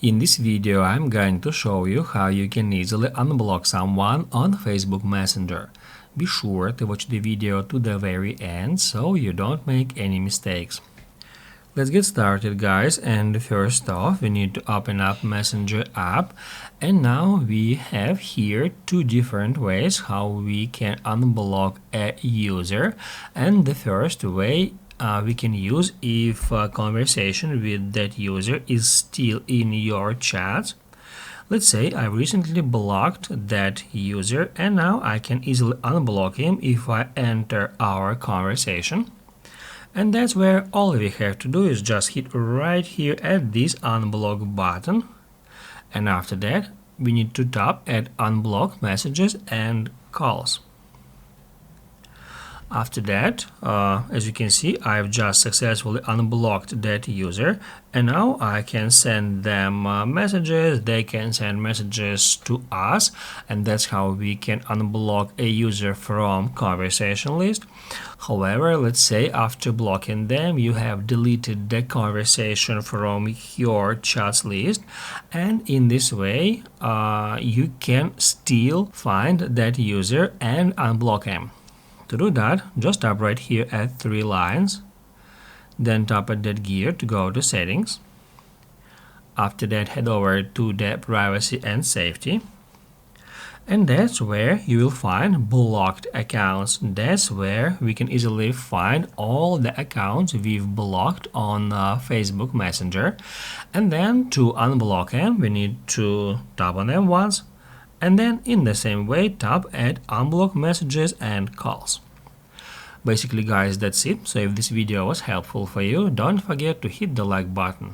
In this video, I'm going to show you how you can easily unblock someone on Facebook Messenger. Be sure to watch the video to the very end so you don't make any mistakes. Let's get started, guys, and first off we need to open up Messenger app, and now we have here two different ways how we can unblock a user. And the first way we can use if a conversation with that user is still in your chat. Let's say I recently blocked that user and now I can easily unblock him if I enter our conversation. And that's where all we have to do is just hit right here at this unblock button. And after that, we need to tap at unblock messages and calls. After that, as you can see, I've just successfully unblocked that user, and now I can send them messages, they can send messages to us, and that's how we can unblock a user from conversation list. However, let's say after blocking them, you have deleted the conversation from your chats list, and in this way, you can still find that user and unblock him. To do that, just tap right here at three lines, then tap at that gear to go to settings. After that, head over to the privacy and safety, and that's where you will find blocked accounts. That's where we can easily find all the accounts we've blocked on Facebook Messenger. And then to unblock them, we need to tap on them once, and then in the same way tap at unblock messages and calls. Basically, guys, that's it. So if this video was helpful for you, don't forget to hit the like button.